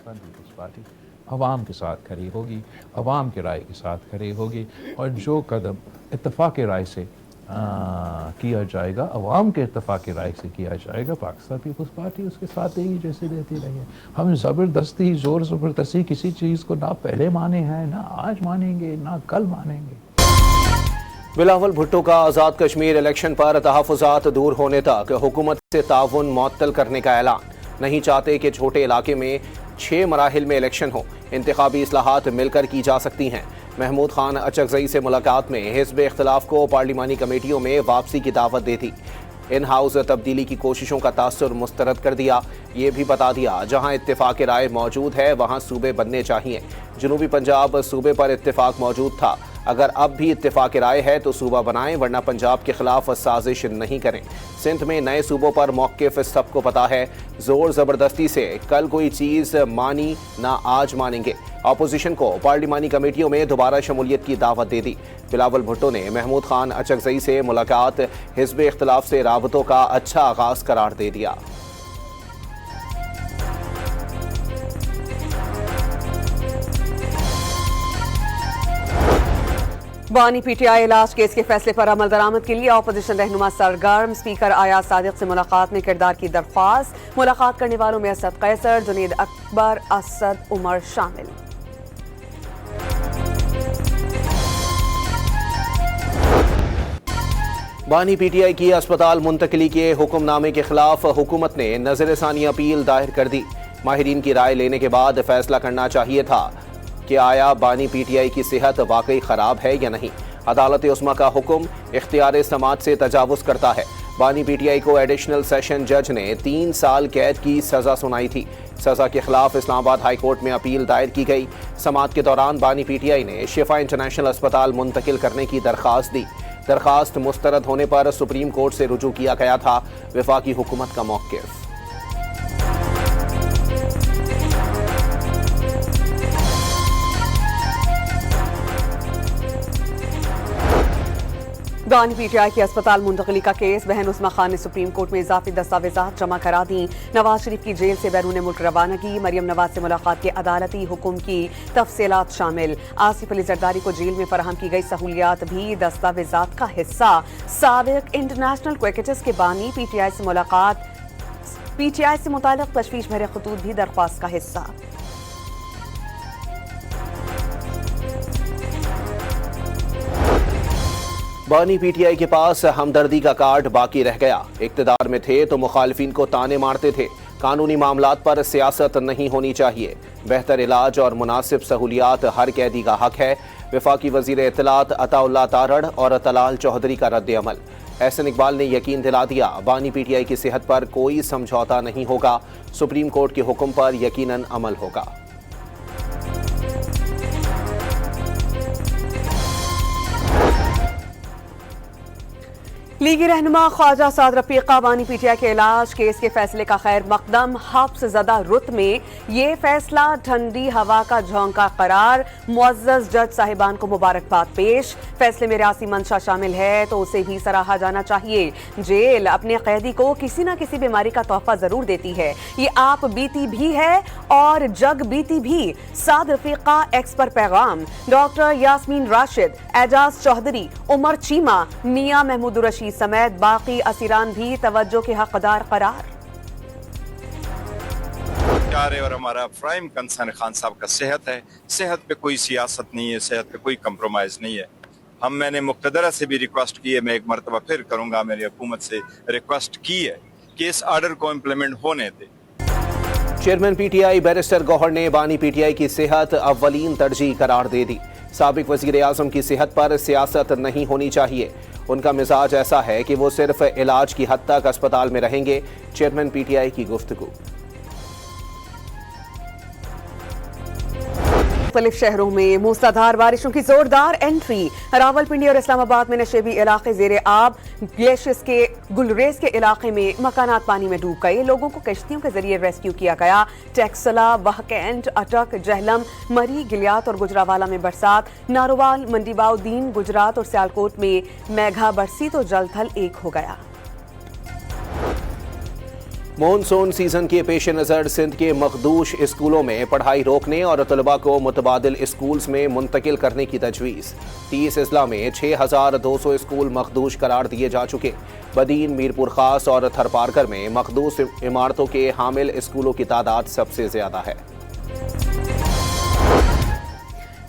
Pakistan peoples party अवाम के साथ खड़ी होगी, अवाम की राय के साथ खड़ी होगी, और जो कदम इत्तफाक़ राय से किया जाएगा, अवाम के इत्तफाक़ राय से किया जाएगा, पाकिस्तान पीपल्स पार्टी उसके साथ देगी जैसे देती रही है। हम ज़बरदस्ती ज़ोर ज़बरदस्ती किसी चीज़ को ना पहले माने हैं, ना आज मानेंगे, ना कल मानेंगे। बिलावल भुट्टो का आज़ाद कश्मीर इलेक्शन पर तहफ़्फ़ुज़ात दूर होने तक हुकूमत से ताउन मुअत्तल करने का ऐलान। नहीं चाहते कि छोटे इलाके में 6 मराहिल में इलेक्शन हो, इंतखाबी इस्लाहात मिलकर की जा सकती हैं। महमूद खान अचकज़ई से मुलाकात में हिज़्ब इख्तिलाफ को पार्लिमानी कमेटियों में वापसी की दावत दे दी। इन हाउस तब्दीली की कोशिशों का तासुर मुस्तरद कर दिया। ये भी बता दिया जहां इत्तेफाक राय मौजूद है वहां सूबे बनने चाहिए। जनूबी पंजाब सूबे पर इत्तेफाक मौजूद था, अगर अब भी इत्तेफाक राय है तो सूबा बनाएं, वरना पंजाब के खिलाफ साजिश नहीं करें। सिंध में नए सूबों पर मौक़िफ़ सबको पता है, ज़ोर ज़बरदस्ती से कल कोई चीज़ मानी ना आज मानेंगे। अपोजिशन को पार्लिमानी कमेटियों में दोबारा शमूलियत की दावत दे दी। बिलावल भुट्टो ने महमूद खान अचकज़ई से मुलाकात हिज़्ब इख्तिलाफ से राबतों का अच्छा आगाज़ करार दे दिया। बानी पीटीआई इलाज केस के फैसले पर अमल दरामद के लिए अपोजिशन रहनुमा सरगर्म। स्पीकर आयाज सादिक से मुलाकात में किरदार की दरख्वास्त। मुलाकात करने वालों में असद कैसर, जुनैद अकबर, असद उमर शामिल। बानी पीटीआई की अस्पताल मुंतकली के हुक्मनामे के खिलाफ हुकूमत ने नजर सानी अपील दायर कर दी। माहिरीन की राय लेने के बाद फैसला करना चाहिए था कि आया बानी पीटीआई की सेहत वाकई ख़राब है या नहीं। अदालत उस्मा का हुक्म इख्तियार समात से तजावुज़ करता है। बानी पीटीआई को एडिशनल सेशन जज ने 3 साल कैद की सज़ा सुनाई थी। सज़ा के खिलाफ इस्लामाबाद हाई कोर्ट में अपील दायर की गई। समात के दौरान बानी पीटीआई ने शिफा इंटरनेशनल अस्पताल मुंतकिल करने की दरख्वास्त दी। दरख्वास्त मुस्तरद होने पर सुप्रीम कोर्ट से रुजू किया गया था। वफाकी हुकूमत का मौक़िफ़। बानी पीटीआई की अस्पताल मुंतकली का केस। बहन उस्मा खान ने सुप्रीम कोर्ट में इजाफी दस्तावेजात जमा करा दी। नवाज शरीफ की जेल से बैरून मुल्क रवानगी। मरियम नवाज से मुलाकात के अदालती हुक्म की तफसीलात शामिल। आसिफ अली जरदारी को जेल में फराहम की गई सहूलियात भी दस्तावेजात का हिस्सा। साबिक इंटरनेशनल क्रिकेटर्स के बानी पीटीआई से मुलाकात। पीटीआई से मुताल्लिक तशवीश भरे खतूत भी दरख्वास्त का हिस्सा। बानी पीटीआई के पास हमदर्दी का कार्ड बाकी रह गया। इक्तदार में थे तो मुखालिफिन को ताने मारते थे। कानूनी मामलात पर सियासत नहीं होनी चाहिए। बेहतर इलाज और मुनासिब सहूलियात हर कैदी का हक है। वफाकी वजीर इत्तलात अताउल्लाह तारड़ और तलाल चौधरी का रद्द अमल। एहसन इकबाल ने यकीन दिला दिया बानी पीटीआई की सेहत पर कोई समझौता नहीं होगा। सुप्रीम कोर्ट के हुक्म पर यकीनन अमल होगा। लीगी रहनुमा ख्वाजा साद रफीका बानी पीटीआई के इलाज केस के फैसले का खैर मकदम। हब्स ज़दा रुत में ये फैसला ठंडी हवा का झोंका करार। मुअज़्ज़ज़ जज साहिबान को मुबारकबाद पेश। फैसले में रियासी मंशा शामिल है तो उसे भी सराहा जाना चाहिए। जेल अपने कैदी को किसी न किसी बीमारी का तोहफा जरूर देती है। ये आप बीती भी है और जग बीती भी। साद रफीका एक्स पर पैगाम। डॉक्टर यास्मीन राशिद, एजाज चौधरी, उमर चीमा, मियां महमूद रशीद समेत बाकी असीरान भी तवज्जो के हकदार करार। और हमारा प्राइम कंसर्न खान साहब का सेहत है। सेहत पे कोई सियासत नहीं है, सेहत पे कोई कंप्रोमाइज नहीं है। मैंने मुक़्तदरा से भी रिक्वेस्ट की है, मैं एक मरतबा फिर करूंगा, मेरी हुकूमत से रिक्वेस्ट की है कि इस आर्डर को इम्प्लीमेंट होने दे। चेयरमैन पीटीआई बैरिस्टर गौहर ने बानी पीटीआई की सेहत अव्वलीन तरजीह करार दे दी। साबिक वज़ीर आज़म की सेहत पर सियासत नहीं होनी चाहिए। उनका मिजाज ऐसा है कि वो सिर्फ इलाज की हद तक अस्पताल में रहेंगे। चेयरमैन पीटीआई की गुफ्तगू। मुख्तलिफ शहरों में मूसलाधार बारिशों की जोरदार एंट्री। रावलपिंडी और इस्लामाबाद में नशेबी इलाके जेर आब। ग्लेशियर्स के गुलरेज के इलाके में मकानात पानी में डूब गए। लोगों को कश्तियों के जरिए रेस्क्यू किया गया। टेक्सला, बहकैंट, अटक, जहलम, मरी, गिलियात और गुजरावाला में बरसात। नारोवाल, मंडीबाउद्दीन, गुजरात और सियालकोट में मेघा बरसी तो जल थल एक हो गया। मॉनसून सीजन के पेश नज़र सिंध के मखदूश स्कूलों में पढ़ाई रोकने और तलबा को मुतबादिल स्कूल्स में मुंतकिल करने की तजवीज़। 30 अजला में 6200 स्कूल मखदूश करार दिए जा चुके। बदीन, मीरपुर खास और थरपारकर में मखदूश इमारतों के हामिल स्कूलों की तादाद सबसे ज़्यादा है।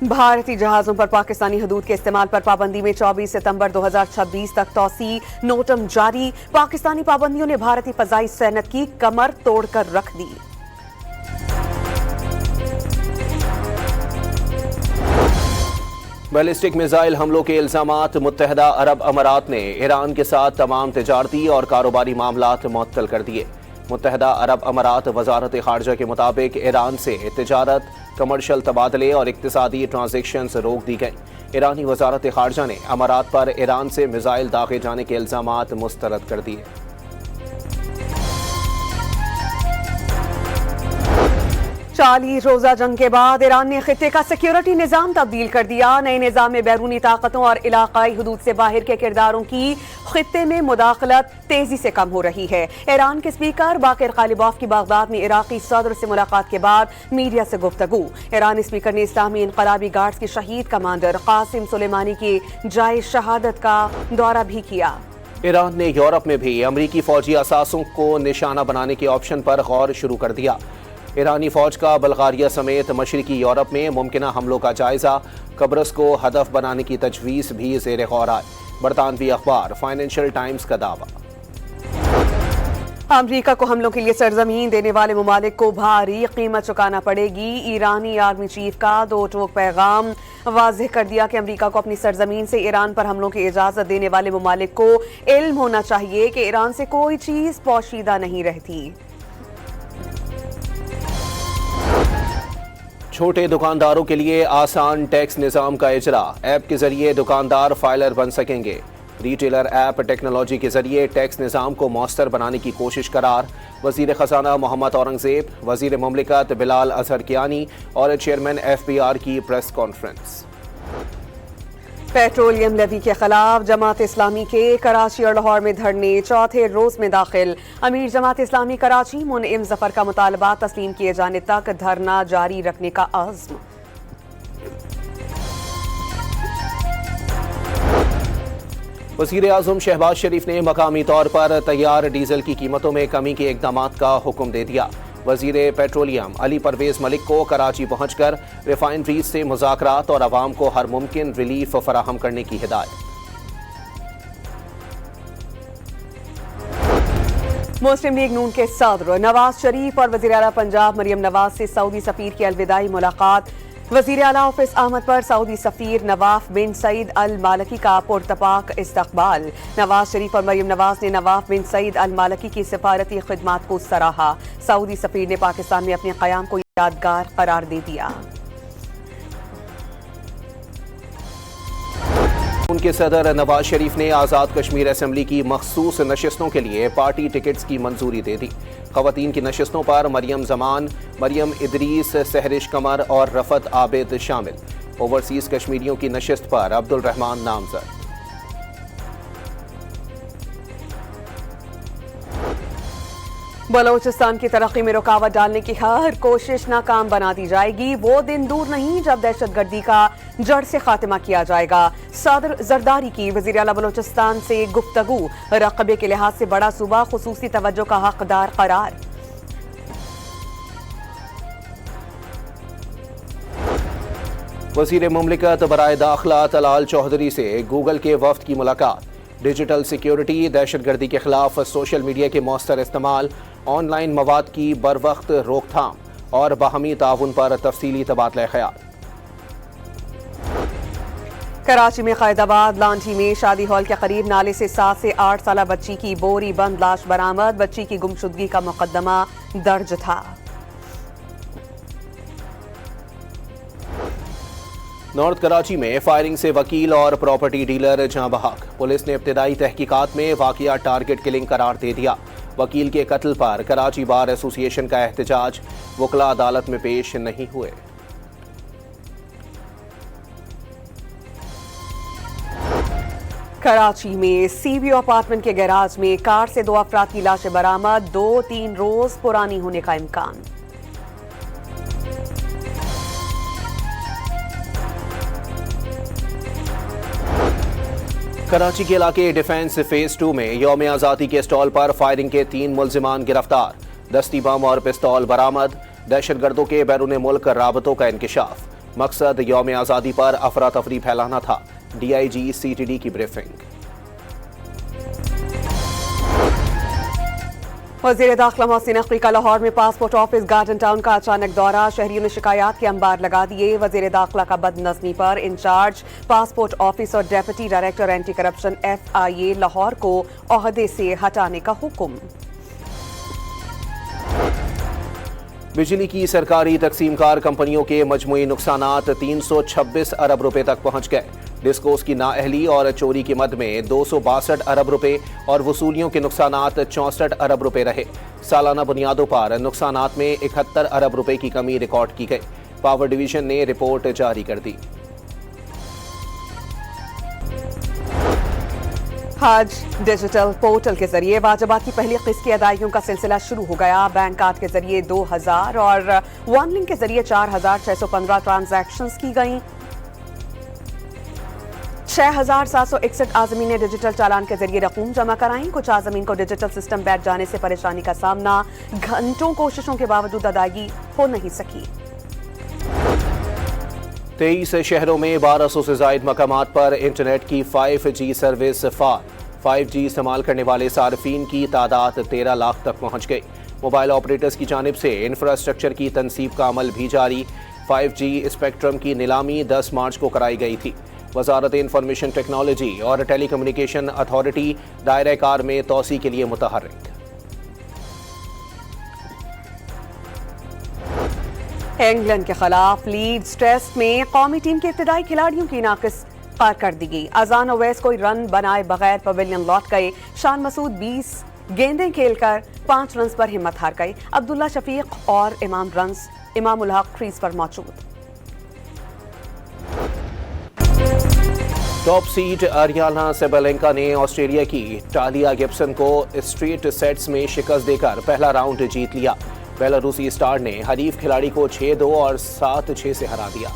भारतीय जहाजों पर पाकिस्तानी हदूद के इस्तेमाल पर पाबंदी में 24 सितंबर 2026 तक तौसी, नोटम जारी। पाकिस्तानी पाबंदियों ने भारतीय फजाई सैनत की कमर तोड़कर रख दी। बैलिस्टिक मिसाइल हमलों के इल्जामात। मुत्तहदा अरब अमारात ने ईरान के साथ तमाम तिजारती और कारोबारी मामलात मुअत्तल कर दिए। मुत्तहदा अरब अमारात वजारत खारजा के मुताबिक ईरान से तिजारत, कमर्शल तबादले और इक्तिसादी ट्रांजेक्शन्स रोक दी गई। ईरानी वजारत खारजा ने अमारात पर ईरान से मिसाइल दागे जाने के इल्जामात मुस्तरद कर दिए। 40 रोजा जंग के बाद ईरान ने खित्ते का सिक्योरिटी निज़ाम तब्दील कर दिया। नए निज़ाम में बैरूनी ताकतों और इलाकाई हुदूद से बाहर के किरदारों की खित्ते में मुदाखलत तेजी से कम हो रही है। ईरान के स्पीकर बाकिर कालिबॉफ की बागदाद में इराकी सदर से मुलाकात के बाद मीडिया से गुफ्तगू। ईरानी स्पीकर ने इस्लामी इनकलाबी गार्ड्स के शहीद कमांडर कासिम सुलेमानी की जाए शहादत का दौरा भी किया। ईरान ने यूरोप में भी अमरीकी फौजी असासों को निशाना बनाने के ऑप्शन पर गौर शुरू कर दिया। ईरानी फौज का बल्गारिया समेत मशरकी यूरोप में मुमकिन हमलों का जायजा। कब्रस को हदफ बनाने की तजवीज़ भी ज़ेर गौर आए। बरतानवी अखबार फाइनेंशियल टाइम्स का दावा। अमरीका को हमलों के लिए सरजमीन देने वाले ममालिक को भारी कीमत चुकाना पड़ेगी। ईरानी आर्मी चीफ का दो टोक पैगाम वाज़ेह कर दिया कि अमरीका को अपनी सरजमीन से ईरान पर हमलों की इजाज़त देने वाले ममालिक को इल्म होना चाहिए कि ईरान से कोई चीज़ पोशीदा नहीं रहती। छोटे दुकानदारों के लिए आसान टैक्स निज़ाम का इजरा। ऐप के जरिए दुकानदार फाइलर बन सकेंगे। रिटेलर ऐप टेक्नोलॉजी के जरिए टैक्स निज़ाम को मौसर बनाने की कोशिश करार। वज़ीर ख़जाना मोहम्मद औरंगज़ेब, वज़ीर मुमलिकत बिलाल अज़हर कियानी और चेयरमैन FBR की प्रेस कॉन्फ्रेंस। पेट्रोलियम लेवी के खिलाफ जमात इस्लामी के कराची और लाहौर में धरने चौथे रोज में दाखिल। अमीर जमात इस्लामी कराची मुनइम जफर का मुतालबा तस्लीम किए जाने तक धरना जारी रखने का अज़्म। वज़ीर आज़म शहबाज शरीफ ने मकामी तौर पर तैयार डीजल की कीमतों में कमी के इक़दामात का हुक्म दे दिया। वज़ीर पेट्रोलियम अली परवेज़ मलिक को कराची पहुंचकर रिफाइनरीज से मुज़ाकरात और अवाम को हर मुमकिन रिलीफ फराहम करने की हिदायत। मुस्लिम लीग नून के सदर नवाज शरीफ और वज़ीर आला पंजाब मरियम नवाज से सऊदी सफ़ीर की अलविदाई मुलाकात। वज़ीर आला ऑफिस अहमद पर सऊदी सफ़ीर नवाफ बिन सईद अल मालकी का पुरतपाक इस्तकबाल। नवाज शरीफ और मरियम नवाज ने नवाफ बिन सईद अल मालकी की सिफारती खिदमात को सराहा। सऊदी सफ़ीर ने पाकिस्तान में अपने क़याम को यादगार करार दे दिया। उनके सदर नवाज शरीफ ने आज़ाद कश्मीर असेंबली की मखसूस नशस्तों के लिए पार्टी टिकट्स की मंजूरी दे दी। ख़वातीन की नशस्तों पर मरियम जमान, मरियम इदरीस, सहरिश कमर और रफ़त आबिद शामिल। ओवरसीज़ कश्मीरियों की नशस्त पर अब्दुल रहमान नामज़द। बलोचिस्तान की तरक्की में रुकावट डालने की हर कोशिश नाकाम बना दी जाएगी। वो दिन दूर नहीं जब दहशतगर्दी का जड़ से खात्मा किया जाएगा। सदर जरदारी की वज़ीर आला बलोचिस्तान से गुफ्तगू। रकबे के लिहाज से बड़ा सूबा खुसूसी तवज्जो का हकदार करार। वज़ीर मुमलिकत बराए दाखिला तलाल चौधरी से गूगल के वफ्द की मुलाकात। डिजिटल सिक्योरिटी, दहशतगर्दी के खिलाफ सोशल मीडिया के मौसर इस्तेमाल, ऑनलाइन मवाद की बरवक्त रोकथाम और बाहमी ताउन पर तफसीली तबादला ख्याल। कराची में क़ैदाबाद लांठी में शादी हॉल के करीब नाले से 7 से 8 साल बच्ची की बोरी बंद लाश बरामद। बच्ची की गुमशुदगी का मुकदमा दर्ज था। नॉर्थ कराची में फायरिंग से वकील और प्रॉपर्टी डीलर जाँ बहक। पुलिस ने इब्तिदाई तहकीकात में वाक़या टारगेट किलिंग करार दे दिया। वकील के कत्ल पर कराची बार एसोसिएशन का एहतजाज। वकला अदालत में पेश नहीं हुए। कराची में सीबीओ अपार्टमेंट के गैराज में कार से 2 अफराद की लाशें बरामद, 2-3 रोज पुरानी होने का इम्कान। कराची के इलाके डिफेंस फेज 2 में यौम आज़ादी के स्टॉल पर फायरिंग के 3 मुल्जिमान गिरफ्तार, दस्ती बम और पिस्तौल बरामद, दहशतगर्दों के बैरून मुल्क राबतों का इंकिशाफ। मकसद यौम आज़ादी पर अफरा तफरी फैलाना था। DIG CTD की ब्रीफिंग। वज़ीर दाखिला मोहसिन नकवी का लाहौर में पासपोर्ट ऑफिस गार्डन टाउन का अचानक दौरा, शहरियों ने शिकायत के अंबार लगा दिए। वज़ीर दाखिला का बदनज़मी पर इंचार्ज पासपोर्ट ऑफिस और deputy director anti corruption FIA Lahore को ओहदे से हटाने का हुक्म। बिजली की सरकारी तकसीमकार कंपनियों के मजमूई नुकसानात 326 अरब रुपए तक पहुंच गए। डिस्कोस की नाअहली और चोरी की मद में 262 अरब रुपए और वसूलियों के नुकसानात 64 अरब रुपए रहे। सालाना बुनियादों पर नुकसानात में 71 अरब रुपए की कमी रिकॉर्ड की गई। पावर डिवीजन ने रिपोर्ट जारी कर दी। हज डिजिटल पोर्टल के जरिए वाजिबात की पहली किस्त की अदायगियों का सिलसिला शुरू हो गया। बैंक कार्ड के जरिए 2000 और वन लिंक के जरिए 4615 ट्रांजैक्शंस की गईं। 6761 आज़मीन ने डिजिटल चालान के जरिए रकूम जमा कराई। कुछ आज़मीन को डिजिटल सिस्टम बैठ जाने से परेशानी का सामना, घंटों कोशिशों के बावजूद अदायगी हो नहीं सकी। 23 शहरों में 1200 से जायद मकामात पर इंटरनेट की 5G सर्विस फाल। 5G इस्तेमाल करने वाले सार्फिन की तादाद 13 लाख तक पहुंच गई। मोबाइल ऑपरेटर्स की जानिब से इंफ्रास्ट्रक्चर की तनसीब का अमल भी जारी। 5G स्पेक्ट्रम की नीलामी 10 मार्च को कराई गई थी। वजारत इंफॉर्मेशन टेक्नोलॉजी और टेली कम्युनिकेशन अथॉरिटी दायरे कार में तोसी के लिए मुतहर्रिक। इंग्लैंड के खिलाफ लीड्स टेस्ट में कौमी टीम के इब्तदाई खिलाड़ियों की नाकिस कारकर्दगी। अजान ओवैस कोई रन बनाए बगैर पवेलियन लौट गए। शान मसूद 20 गेंदें खेलकर 5 रन पर हिम्मत हार गए। अब्दुल्ला शफीक और इमाम उल हक क्रीज पर मौजूद। टॉप सीड अरियाना सेबेलेंका ने ऑस्ट्रेलिया की टालिया गिब्सन को स्ट्रेट सेट्स में शिकस्त देकर पहला राउंड जीत लिया। बेलारूसी स्टार ने हरीफ खिलाड़ी को 6-2 और 7-6 से हरा दिया।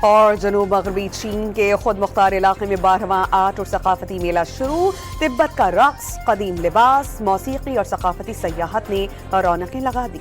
और जनूब मगरबी चीन के खुद मुख्तार इलाके में 12वां आर्ट और सकाफती मेला शुरू। तिब्बत का रक्स, कदीम लिबास, मौसीकी और सकाफती सयाहत ने रौनकें लगा दी।